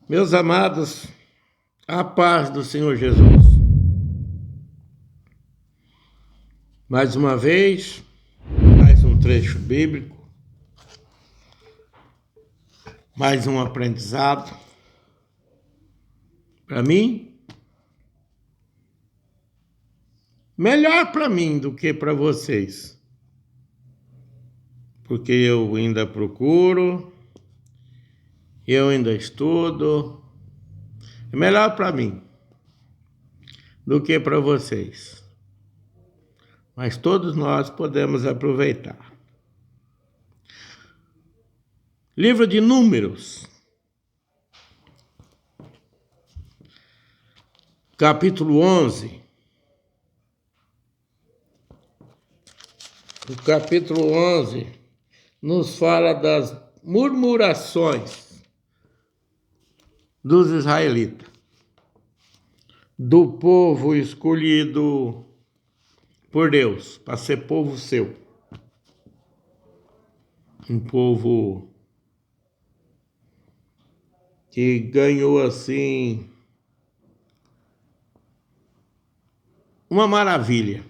Meus amados, a paz do Senhor Jesus. Mais uma vez, mais um trecho bíblico, mais um aprendizado. Para mim, melhor para mim do que para vocês, porque eu ainda procuro, eu ainda estudo. É melhor para mim do que para vocês. Mas todos nós podemos aproveitar. Livro de Números, capítulo 11. O capítulo 11 nos fala das murmurações dos israelitas, do povo escolhido por Deus para ser povo seu. Um povo que ganhou assim uma maravilha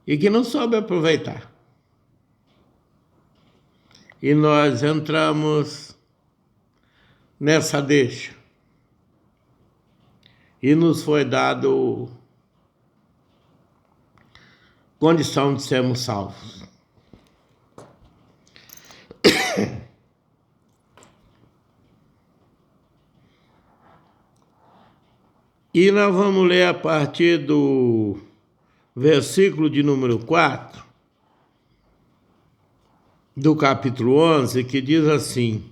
e que não soube aproveitar. E nós entramos nessa deixa e nos foi dado condição de sermos salvos. E nós vamos ler a partir do versículo de número 4 do capítulo 11, que diz assim: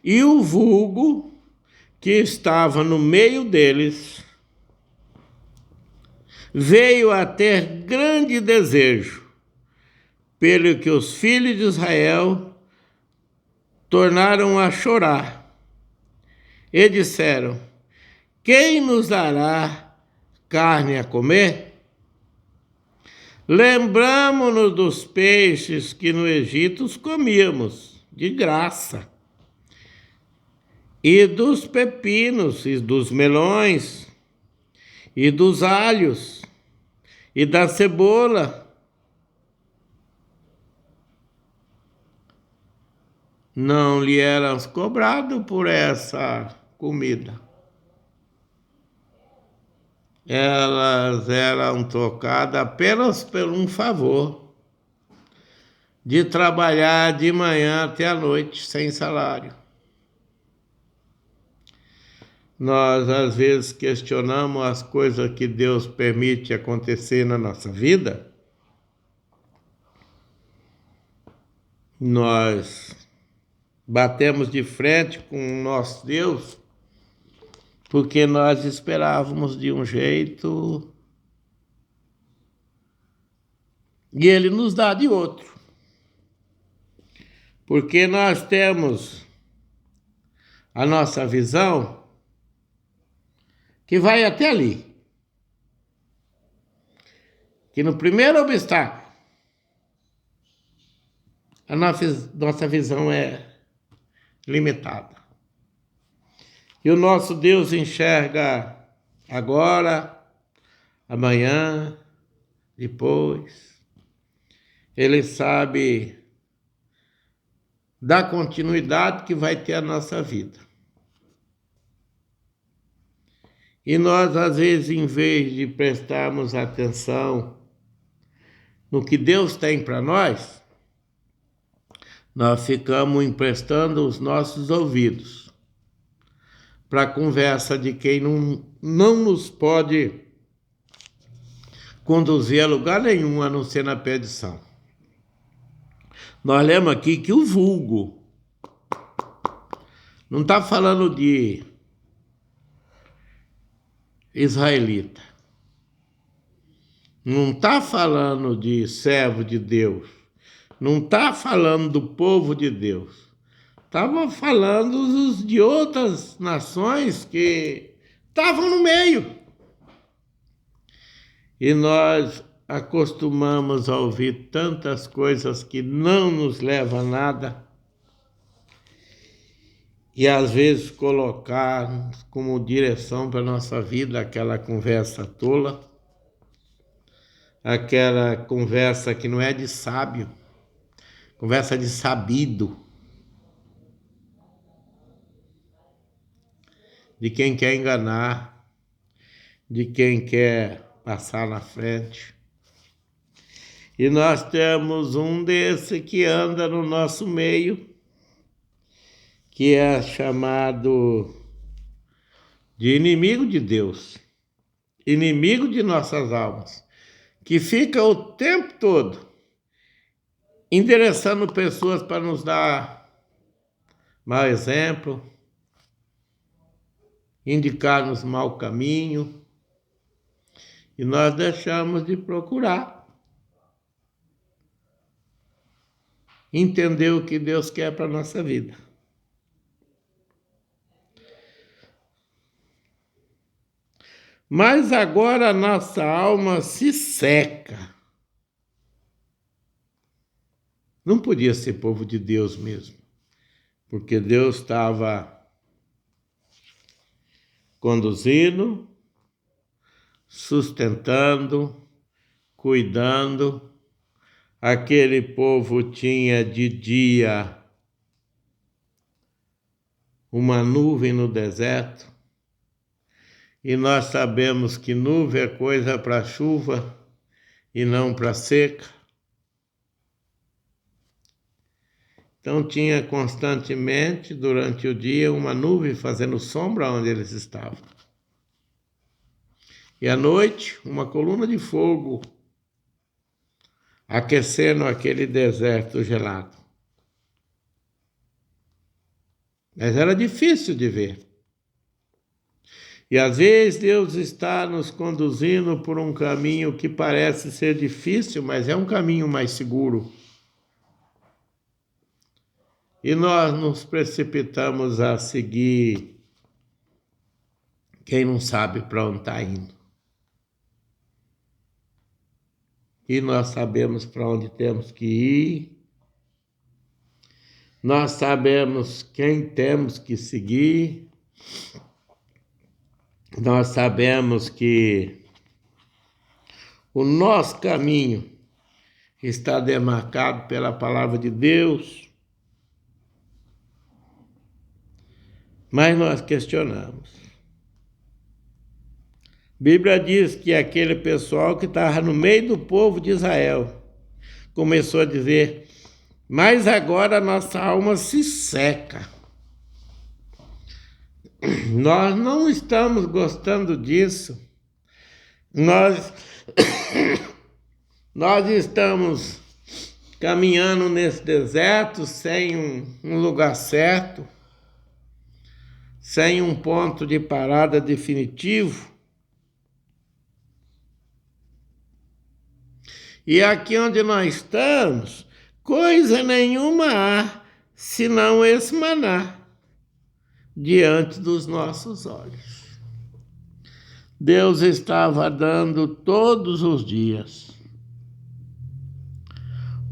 E o vulgo que estava no meio deles veio a ter grande desejo, pelo que os filhos de Israel tornaram a chorar, e disseram: Quem nos dará carne a comer? Lembramo-nos dos peixes que no Egito os comíamos de graça, e dos pepinos, e dos melões, e dos alhos, e da cebola. Não lhe eram cobrado por essa comida. Elas eram trocadas apenas por um favor de trabalhar de manhã até a noite sem salário. Nós, às vezes, questionamos as coisas que Deus permite acontecer na nossa vida. Nós batemos de frente com o nosso Deus porque nós esperávamos de um jeito e Ele nos dá de outro. Porque nós temos a nossa visão que vai até ali. Que no primeiro obstáculo, a nossa visão é limitada. E o nosso Deus enxerga agora, amanhã, depois. Ele sabe da continuidade que vai ter a nossa vida. E nós, às vezes, em vez de prestarmos atenção no que Deus tem para nós ficamos emprestando os nossos ouvidos para a conversa de quem não nos pode conduzir a lugar nenhum, a não ser na perdição. Nós lemos aqui que o vulgo não está falando de israelita. Não está falando de servo de Deus. Não está falando do povo de Deus. Estava falando de outras nações que estavam no meio. E nós acostumamos a ouvir tantas coisas que não nos levam a nada. E às vezes colocar como direção para a nossa vida aquela conversa tola, aquela conversa que não é de sábio, conversa de sabido, de quem quer enganar, de quem quer passar na frente. E nós temos um desse que anda no nosso meio, que é chamado de inimigo de Deus, inimigo de nossas almas, que fica o tempo todo endereçando pessoas para nos dar mau exemplo, indicar-nos mau caminho, e nós deixamos de procurar entender o que Deus quer para a nossa vida. Mas agora a nossa alma se seca. Não podia ser povo de Deus mesmo, porque Deus estava conduzindo, sustentando, cuidando. Aquele povo tinha de dia uma nuvem no deserto, e nós sabemos que nuvem é coisa para chuva e não para seca. Então tinha constantemente, durante o dia, uma nuvem fazendo sombra onde eles estavam. E à noite, uma coluna de fogo aquecendo aquele deserto gelado. Mas era difícil de ver. E às vezes Deus está nos conduzindo por um caminho que parece ser difícil, mas é um caminho mais seguro. E nós nos precipitamos a seguir quem não sabe para onde está indo. E nós sabemos para onde temos que ir. Nós sabemos quem temos que seguir. Nós sabemos que o nosso caminho está demarcado pela palavra de Deus, mas nós questionamos. A Bíblia diz que aquele pessoal que estava no meio do povo de Israel começou a dizer: mas agora a nossa alma se seca. Nós não estamos gostando disso. Nós estamos caminhando nesse deserto sem um lugar certo, sem um ponto de parada definitivo. E aqui onde nós estamos, coisa nenhuma há, senão esse maná diante dos nossos olhos. Deus estava dando todos os dias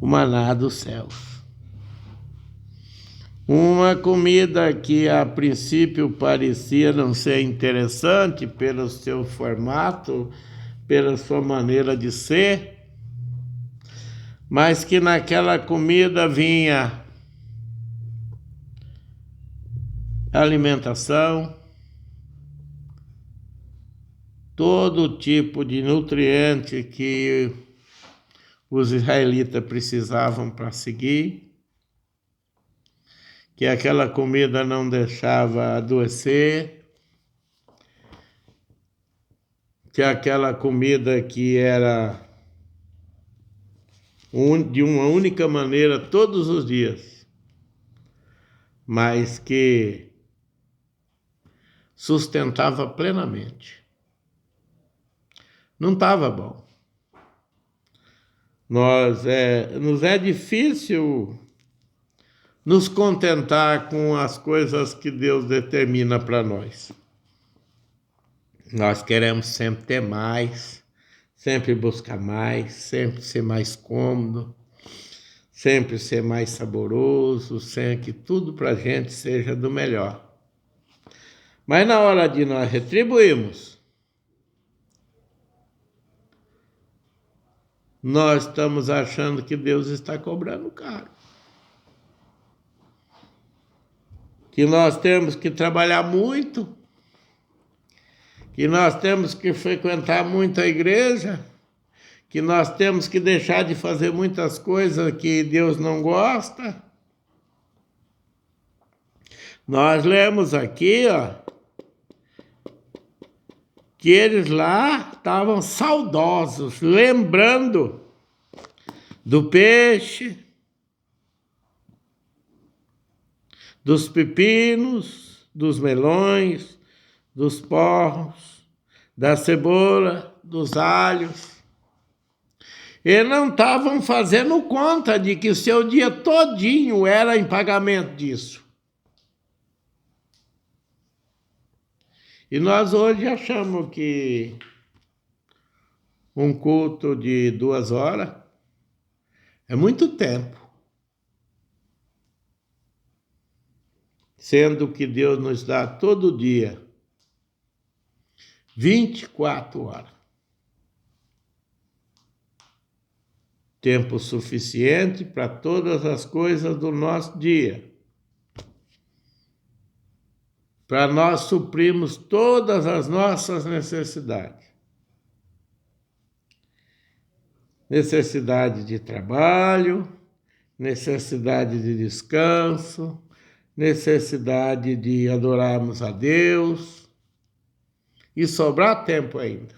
o maná dos céus. Uma comida que a princípio parecia não ser interessante pelo seu formato, pela sua maneira de ser, mas que naquela comida vinha alimentação, todo tipo de nutriente que os israelitas precisavam para seguir, que aquela comida não deixava adoecer, que aquela comida que era de uma única maneira todos os dias, mas que sustentava plenamente. Não estava bom. Nos é difícil nos contentar com as coisas que Deus determina para nós. Nós queremos sempre ter mais, sempre buscar mais, sempre ser mais cômodo, sempre ser mais saboroso, sem que tudo para a gente seja do melhor. Mas na hora de nós retribuirmos, nós estamos achando que Deus está cobrando caro. Que nós temos que trabalhar muito, que nós temos que frequentar muito a igreja, que nós temos que deixar de fazer muitas coisas que Deus não gosta. Nós lemos aqui, que eles lá estavam saudosos, lembrando do peixe, dos pepinos, dos melões, dos porros, da cebola, dos alhos. E não estavam fazendo conta de que o seu dia todinho era em pagamento disso. E nós hoje achamos que um culto de 2 horas é muito tempo. Sendo que Deus nos dá todo dia 24 horas. Tempo suficiente para todas as coisas do nosso dia. Para nós suprirmos todas as nossas necessidades. Necessidade de trabalho, necessidade de descanso, necessidade de adorarmos a Deus e sobrar tempo ainda.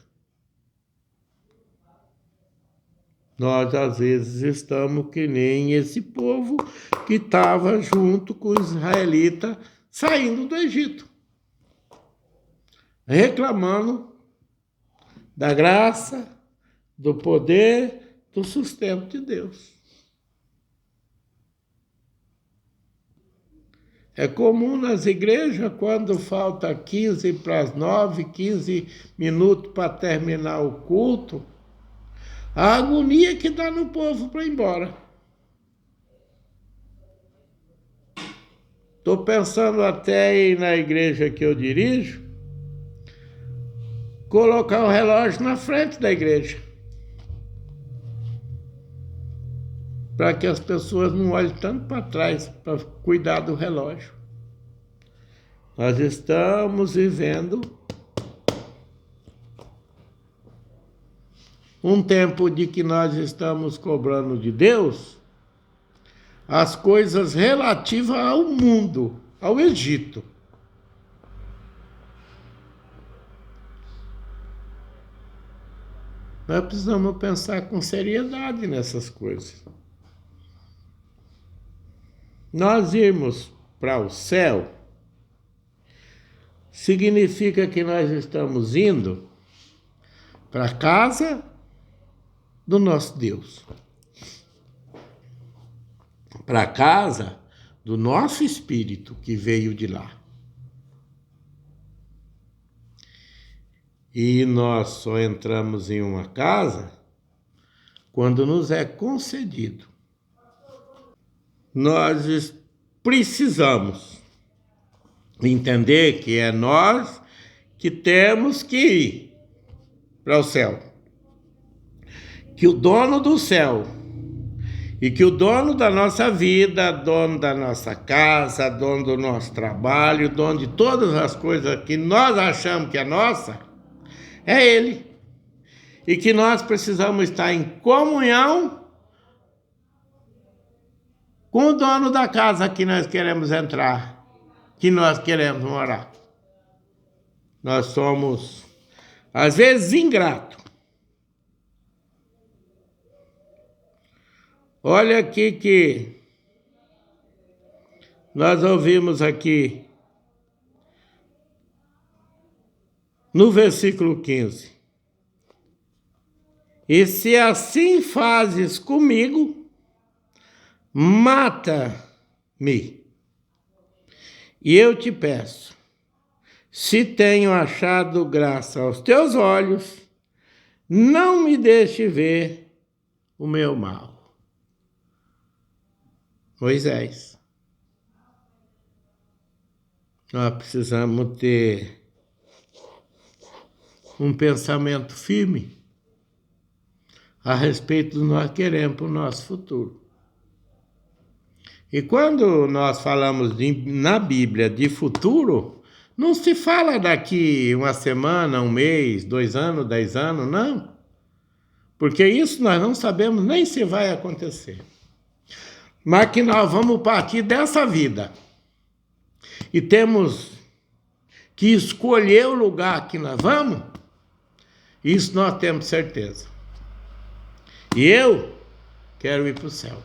Nós, às vezes, estamos que nem esse povo que estava junto com os israelitas saindo do Egito, reclamando da graça, do poder, do sustento de Deus. É comum nas igrejas, quando falta 15 para as 9, 15 minutos para terminar o culto, a agonia que dá no povo para ir embora. Estou pensando até ir na igreja que eu dirijo, colocar o relógio na frente da igreja, para que as pessoas não olhem tanto para trás para cuidar do relógio. Nós estamos vivendo um tempo de que nós estamos cobrando de Deus as coisas relativas ao mundo, ao Egito. Nós precisamos pensar com seriedade nessas coisas. Nós irmos para o céu significa que nós estamos indo para a casa do nosso Deus, para a casa do nosso espírito que veio de lá. E nós só entramos em uma casa quando nos é concedido. Nós precisamos entender que é nós que temos que ir para o céu. Que o dono do céu e que o dono da nossa vida, dono da nossa casa, dono do nosso trabalho, dono de todas as coisas que nós achamos que é nossa, é Ele. E que nós precisamos estar em comunhão com o dono da casa que nós queremos entrar, que nós queremos morar. Nós somos, às vezes, ingratos. Olha aqui que nós ouvimos aqui no versículo 15. E se assim fazes comigo, mata-me. E eu te peço, se tenho achado graça aos teus olhos, não me deixe ver o meu mal. Moisés, nós precisamos ter um pensamento firme a respeito do que nós queremos para o nosso futuro. E quando nós falamos na Bíblia de futuro, não se fala daqui uma semana, um mês, 2 anos, 10 anos, não. Porque isso nós não sabemos nem se vai acontecer. Mas que nós vamos partir dessa vida. E temos que escolher o lugar que nós vamos, isso nós temos certeza. E eu quero ir para o céu.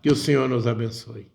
Que o Senhor nos abençoe.